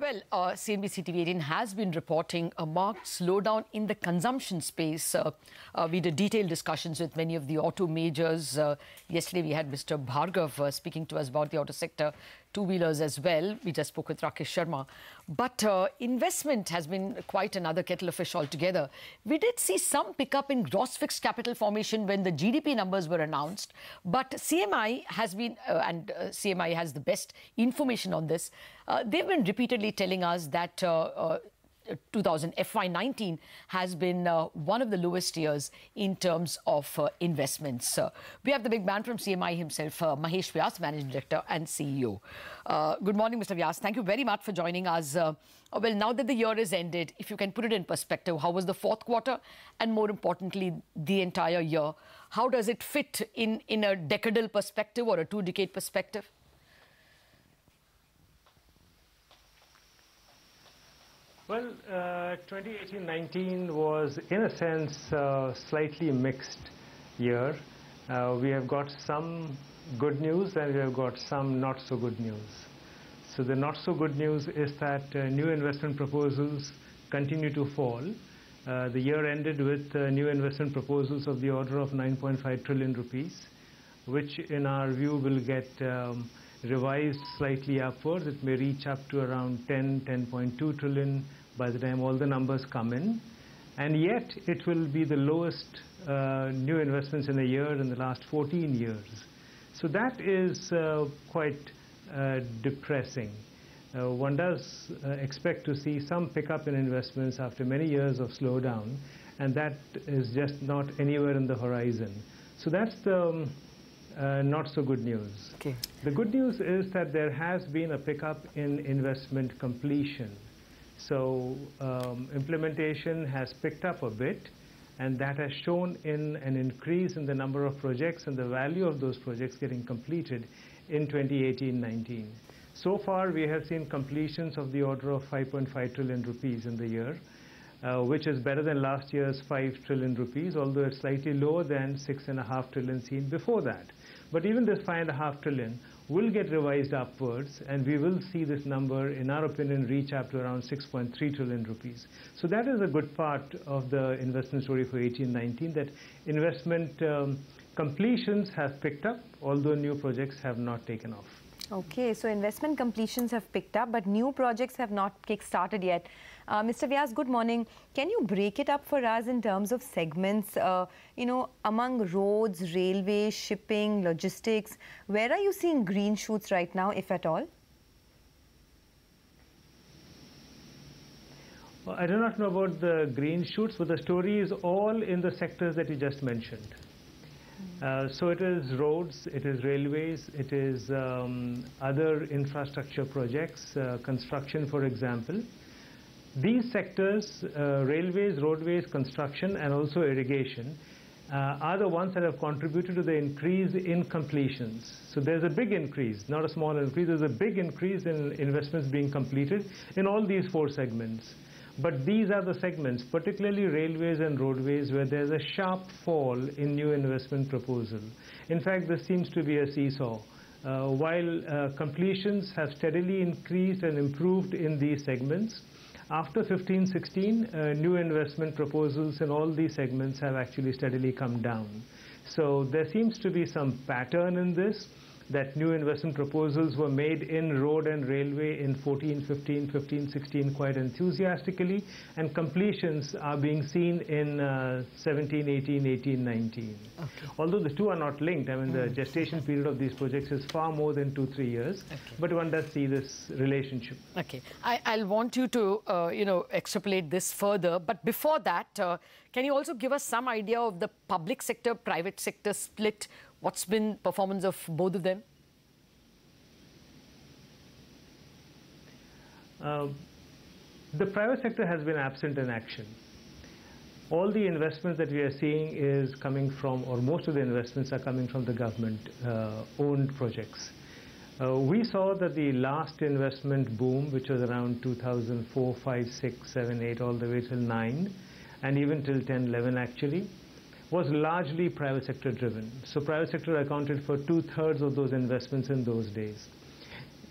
Well, CNBC TV18 has been reporting a marked slowdown in the consumption space. We did detailed discussions with many of the auto majors. Yesterday, we had Mr. Bhargav speaking to us about the auto sector, two-wheelers as well. We just spoke with Rakesh Sharma. But investment has been quite another kettle of fish altogether. We did see some pickup in gross fixed capital formation when the GDP numbers were announced. But CMIE has been, and CMIE has the best information on this, they've been repeatedly telling us that FY19 has been one of the lowest years in terms of investments. We have the big man from CMIE himself, Mahesh Vyas, Managing Director and CEO. Good morning, Mr. Vyas. Thank you very much for joining us. Well, now that the year is ended, if you can put it in perspective, how was the fourth quarter and more importantly, the entire year? How does it fit in a decadal perspective or a two-decade perspective? Well, 2018-19 was, in a sense, a slightly mixed year. We have got some good news and we have got some not so good news. So the not so good news is that new investment proposals continue to fall. The year ended with new investment proposals of the order of 9.5 trillion rupees, which in our view will get revised slightly upwards. It may reach up to around 10.2 trillion by the time all the numbers come in. And yet it will be the lowest new investments in a year in the last 14 years. So that is quite depressing. One does expect to see some pickup in investments after many years of slowdown, and that is just not anywhere in the horizon. So that's the not so good news. Okay. The good news is that there has been a pickup in investment completion. So implementation has picked up a bit, and that has shown in an increase in the number of projects and the value of those projects getting completed in 2018-19. So far, we have seen completions of the order of 5.5 trillion rupees in the year, which is better than last year's 5 trillion rupees, although it's slightly lower than 6.5 trillion seen before that. But even this 5.5 trillion will get revised upwards, and we will see this number, in our opinion, reach up to around 6.3 trillion rupees. So that is a good part of the investment story for 18-19, that investment completions have picked up, although new projects have not taken off. Okay, so investment completions have picked up, but new projects have not kick-started yet. Mr. Vyas, good morning. Can you break it up for us in terms of segments, among roads, railways, shipping, logistics? Where are you seeing green shoots right now, if at all? Well, I do not know about the green shoots, but the story is all in the sectors that you just mentioned. So it is roads, it is railways, it is other infrastructure projects, construction, for example. These sectors, railways, roadways, construction, and also irrigation, are the ones that have contributed to the increase in completions. So there's a big increase, not a small increase, there's a big increase in investments being completed in all these four segments. But these are the segments, particularly railways and roadways, where there's a sharp fall in new investment proposal. In fact, this seems to be a seesaw. While completions have steadily increased and improved in these segments, after 15-16, new investment proposals in all these segments have actually steadily come down. So there seems to be some pattern in this, that new investment proposals were made in road and railway in 14-15, 15-16 quite enthusiastically, and completions are being seen in 17-18, 18-19. Okay. Although the two are not linked, I mean the gestation period of these projects is far more than 2-3 years, okay, but one does see this relationship. Okay, I'll want you to extrapolate this further, but before that, can you also give us some idea of the public sector, private sector split? What's been performance of both of them? The private sector has been absent in action. All the investments that we are seeing is coming from, or most of the investments are coming from the government-owned projects. We saw that the last investment boom, which was around 2004, 5, 6, 7, 8, all the way till 9, and even till 10, 11 actually, was largely private sector driven. So private sector accounted for 2/3 of those investments in those days.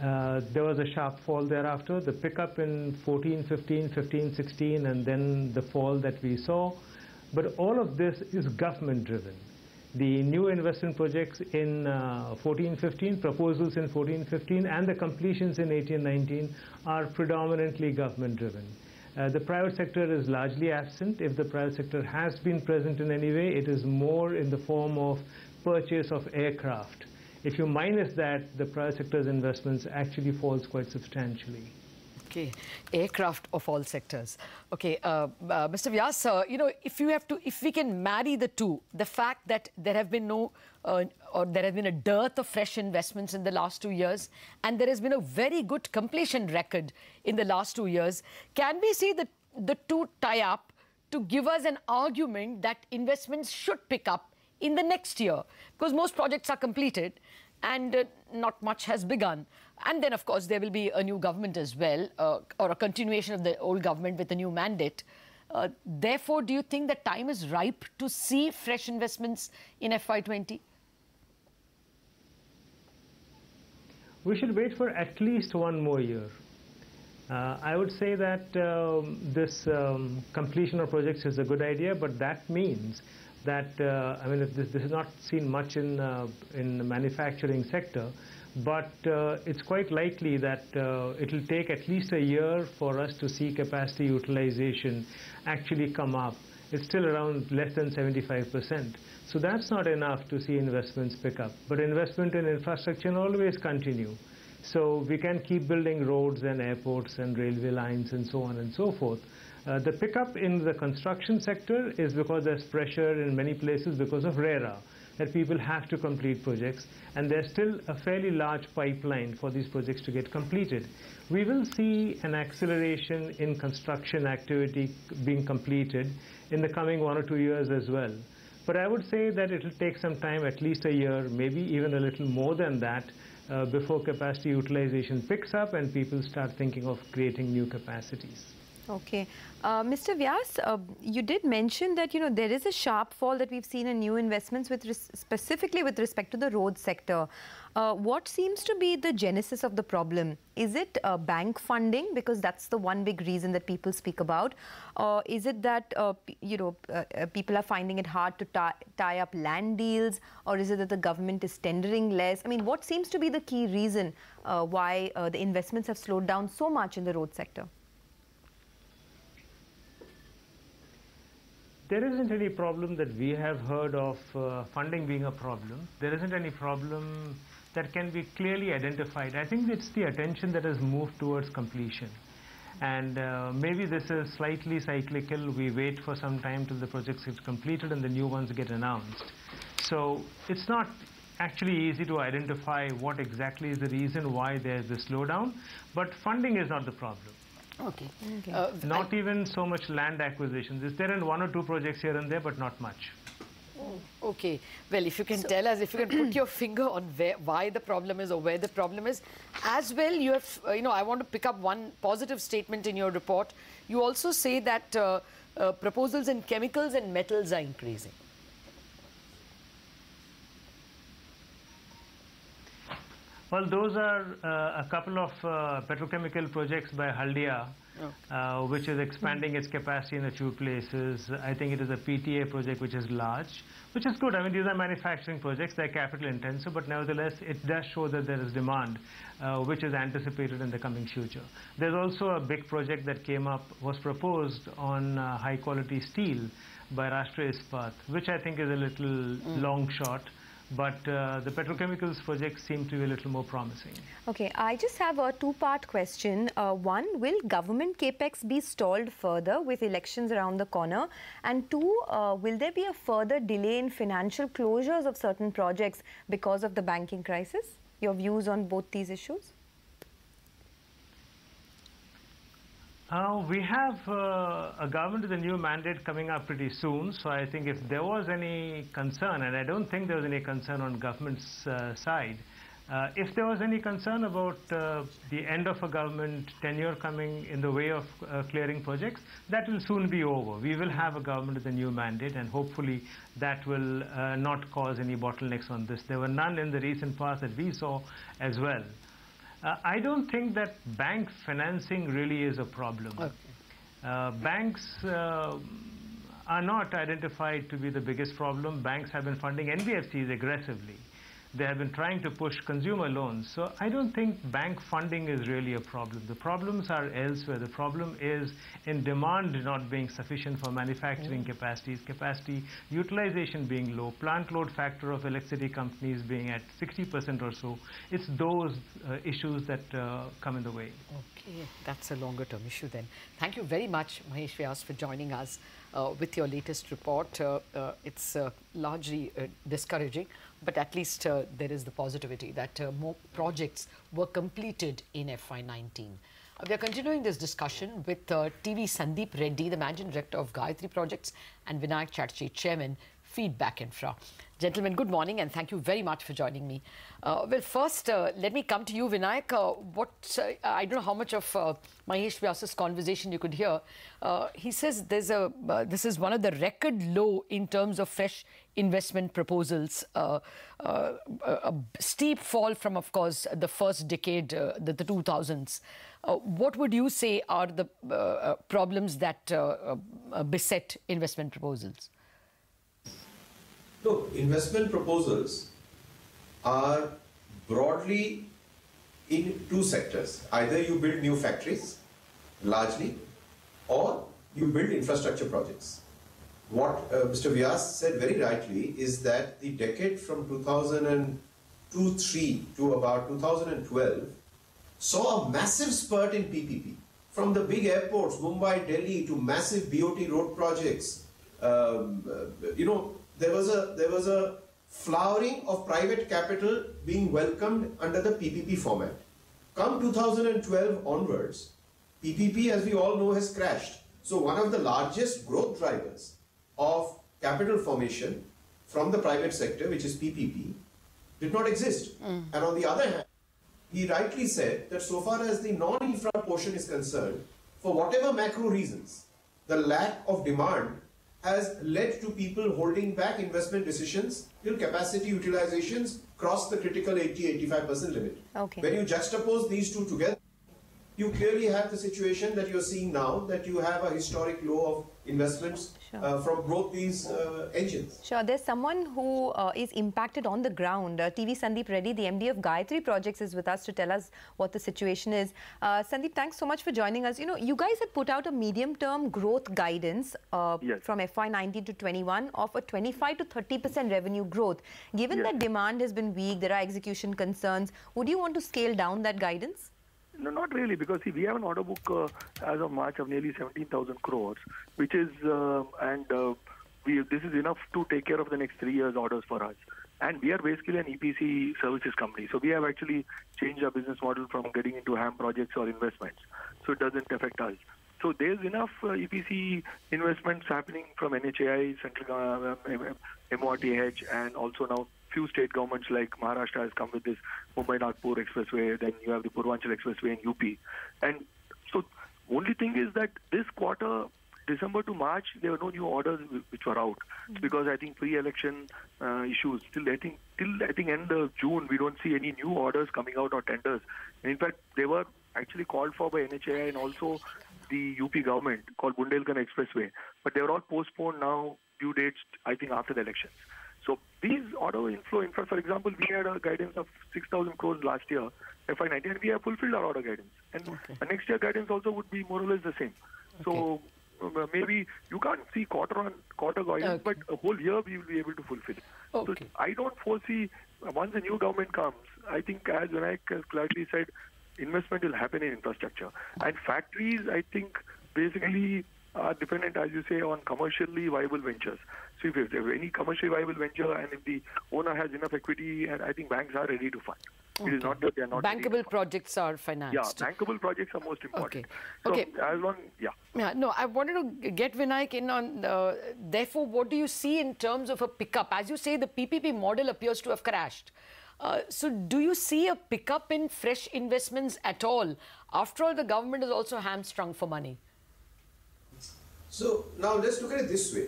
There was a sharp fall thereafter, the pickup in 14, 15, 15, 16, and then the fall that we saw. But all of this is government driven. The new investment projects in 14, 15, proposals in 14, 15, and the completions in 18, 19 are predominantly government driven. The private sector is largely absent. If the private sector has been present in any way, it is more in the form of purchase of aircraft. If you minus that, the private sector's investments actually falls quite substantially. Okay, aircraft of all sectors. Okay, Mr. Vyas, you know, if we can marry the two, the fact that there have been no, or there has been a dearth of fresh investments in the last 2 years, and there has been a very good completion record in the last 2 years, can we see the two tie up to give us an argument that investments should pick up in the next year? Because most projects are completed and not much has begun. And then, of course, there will be a new government as well, or a continuation of the old government with a new mandate. Therefore, do you think that time is ripe to see fresh investments in FY20? We should wait for at least 1 more year. I would say that this completion of projects is a good idea, but that means that, I mean, this is not seen much in the manufacturing sector, but it's quite likely that it will take at least a year for us to see capacity utilization actually come up. It's still around less than 75%. So that's not enough to see investments pick up. But investment in infrastructure will always continue. So we can keep building roads and airports and railway lines and so on and so forth. The pickup in the construction sector is because there's pressure in many places because of RERA, that people have to complete projects, and there's still a fairly large pipeline for these projects to get completed. We will see an acceleration in construction activity being completed in the coming 1 or 2 years as well. But I would say that it will take some time, at least a year, maybe even a little more than that, before capacity utilization picks up and people start thinking of creating new capacities. Okay. Mr. Vyas, you did mention that, you know, there is a sharp fall that we've seen in new investments specifically with respect to the road sector. What seems to be the genesis of the problem? Is it bank funding? Because that's the one big reason that people speak about. Or is it that, people are finding it hard to tie up land deals? Or is it that the government is tendering less? I mean, what seems to be the key reason why the investments have slowed down so much in the road sector? There isn't any problem that we have heard of funding being a problem. There isn't any problem that can be clearly identified. I think it's the attention that has moved towards completion. And maybe this is slightly cyclical. We wait for some time till the projects get completed and the new ones get announced. So it's not actually easy to identify what exactly is the reason why there's the slowdown, but funding is not the problem. Okay. Not even so much land acquisitions. Is there in 1 or 2 projects here and there, but not much. Okay. Well, if you can tell us, if you can put your finger on why the problem is or where the problem is. As well, you have, I want to pick up one positive statement in your report. You also say that proposals in chemicals and metals are increasing. Well, those are a couple of petrochemical projects by Haldia, which is expanding its capacity in a few places. I think it is a PTA project which is large, which is good. I mean, these are manufacturing projects. They're capital intensive, but nevertheless, it does show that there is demand, which is anticipated in the coming future. There's also a big project that came up, was proposed on high-quality steel by Rashtriya Ispat, which I think is a little long shot. But the petrochemicals projects seem to be a little more promising. Okay, I just have a 2-part question. One, will government capex be stalled further with elections around the corner? And 2, will there be a further delay in financial closures of certain projects because of the banking crisis? Your views on both these issues? We have a government with a new mandate coming up pretty soon, so I think if there was any concern, and I don't think there was any concern on government's side, if there was any concern about the end of a government tenure coming in the way of clearing projects, that will soon be over. We will have a government with a new mandate, and hopefully that will not cause any bottlenecks on this. There were none in the recent past that we saw as well. I don't think that bank financing really is a problem. Okay. Banks are not identified to be the biggest problem. Banks have been funding NBFCs aggressively. They have been trying to push consumer loans. So I don't think bank funding is really a problem. The problems are elsewhere. The problem is in demand not being sufficient for manufacturing capacities, capacity utilization being low, plant load factor of electricity companies being at 60% or so. It's those issues that come in the way. Okay, that's a longer term issue then. Thank you very much, Mahesh Vyas, for joining us with your latest report. It's largely discouraging, but at least there is the positivity that more projects were completed in FY19. We are continuing this discussion with TV Sandeep Reddy, the Managing Director of Gayatri Projects, and Vinayak Chatterjee, Chairman, Feedback Infra. Gentlemen, good morning and thank you very much for joining me. Well, first, let me come to you, Vinayak. I don't know how much of Mahesh Vyas's conversation you could hear. He says this is one of the record low in terms of fresh investment proposals. A steep fall from, of course, the first decade, the 2000s. What would you say are the problems that beset investment proposals? Look, investment proposals are broadly in two sectors. Either you build new factories, largely, or you build infrastructure projects. What Mr. Vyas said very rightly is that the decade from 2002-03 to about 2012 saw a massive spurt in PPP. From the big airports, Mumbai, Delhi, to massive BOT road projects, there was a flowering of private capital being welcomed under the PPP format. Come 2012 onwards, PPP, as we all know, has crashed. So one of the largest growth drivers of capital formation from the private sector, which is PPP, did not exist. And on the other hand, he rightly said that so far as the non-infra portion is concerned, for whatever macro reasons, the lack of demand has led to people holding back investment decisions till capacity utilizations cross the critical 80-85% limit. Okay. When you juxtapose these two together, you clearly have the situation that you're seeing now, that you have a historic low of investments from both these engines. Sure. There's someone who is impacted on the ground. TV Sandeep Reddy, the MD of Gayatri Projects, is with us to tell us what the situation is. Sandeep, thanks so much for joining us. You know, you guys had put out a medium-term growth guidance from FY19 to 21 of a 25 to 30% revenue growth. Given that demand has been weak, there are execution concerns, would you want to scale down that guidance? No, not really, because see, we have an order book as of March of nearly 17,000 crores, which is, this is enough to take care of the next 3 years' orders for us. And we are basically an EPC services company. So we have actually changed our business model from getting into HAM projects or investments. So it doesn't affect us. So there's enough EPC investments happening from NHAI, Central MORTH, and also now few state governments like Maharashtra has come with this Mumbai-Nagpur Expressway, then you have the Purvanchal Expressway in UP. And so only thing is that this quarter, December to March, there were no new orders which were out. Because I think pre-election issues, till I think end of June, we don't see any new orders coming out or tenders. And in fact, they were actually called for by NHAI and also the UP government called Bundelkhand Expressway. But they were all postponed now, due dates, I think, after the elections. So these order inflow, in fact, for example, we had a guidance of 6,000 crores last year, FY19, and we have fulfilled our order guidance. And next year guidance also would be more or less the same. So maybe you can't see quarter-on-quarter guidance, but a whole year we will be able to fulfill it. So I don't foresee, once the new government comes, I think as Vinayak has clearly said, investment will happen in infrastructure. And factories, I think, basically are dependent, as you say, on commercially viable ventures. So if there's any commercially viable venture and if the owner has enough equity, and I think banks are ready to fund. It is not that they are not bankable projects are financed. Yeah, bankable projects are most important. Okay. So as long, no, I wanted to get Vinayak in on, therefore, what do you see in terms of a pickup? As you say, the PPP model appears to have crashed. So do you see a pickup in fresh investments at all? After all, the government is also hamstrung for money. So now let's look at it this way.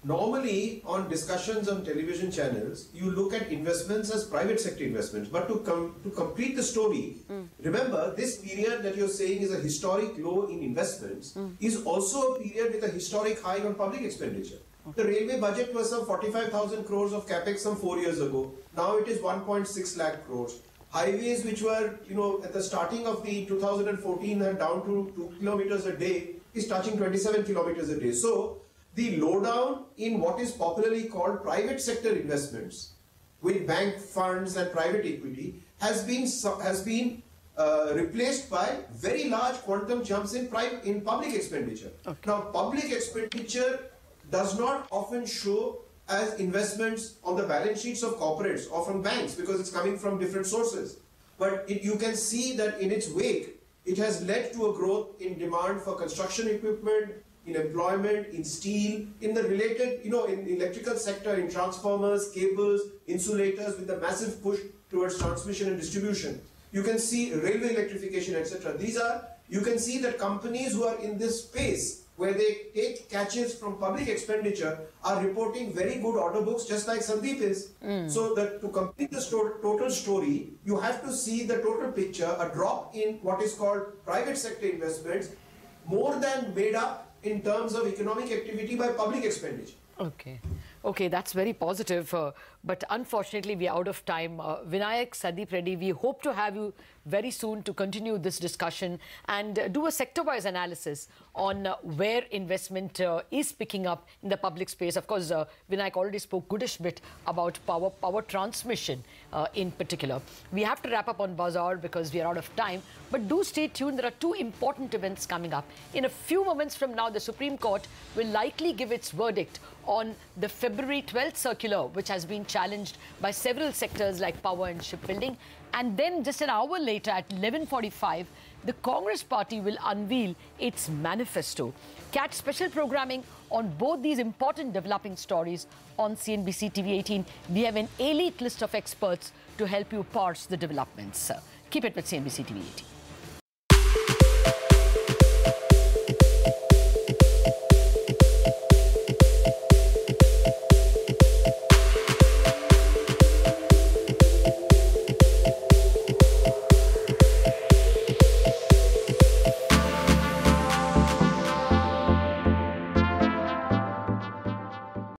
Normally, on discussions on television channels, you look at investments as private sector investments. But to complete the story, remember, this period that you're saying is a historic low in investments is also a period with a historic high on public expenditure. The railway budget was some 45,000 crores of capex some 4 years ago. Now it is 1.6 lakh crores. Highways which were, at the starting of the 2014 and down to 2 kilometers a day is touching 27 kilometers a day. So the lowdown in what is popularly called private sector investments with bank funds and private equity has been replaced by very large quantum jumps in public expenditure. Okay. Now, public expenditure does not often show as investments on the balance sheets of corporates or from banks because it's coming from different sources. But you can see that in its wake, it has led to a growth in demand for construction equipment, in employment, in steel, in the related, in the electrical sector, in transformers, cables, insulators, with a massive push towards transmission and distribution. You can see railway electrification, etc. You can see that companies who are in this space where they take catches from public expenditure are reporting very good order books, just like Sandeep is. So that to complete the total story, you have to see the total picture, a drop in what is called private sector investments, more than made up in terms of economic activity by public expenditure. Okay, that's very positive. But unfortunately, we are out of time. Vinayak, Sandeep Reddy, we hope to have you very soon to continue this discussion and do a sector-wise analysis on where investment is picking up in the public space. Of course, Vinayak already spoke goodish bit about power transmission in particular. We have to wrap up on Bazaar because we are out of time. But do stay tuned. There are two important events coming up. In a few moments from now, the Supreme Court will likely give its verdict on the February 12th circular, which has been challenged by several sectors like power and shipbuilding. And then just an hour later at 11:45, the Congress party will unveil its manifesto. Catch special programming on both these important developing stories on CNBC TV 18. We have an elite list of experts to help you parse the developments. Keep it with CNBC TV 18.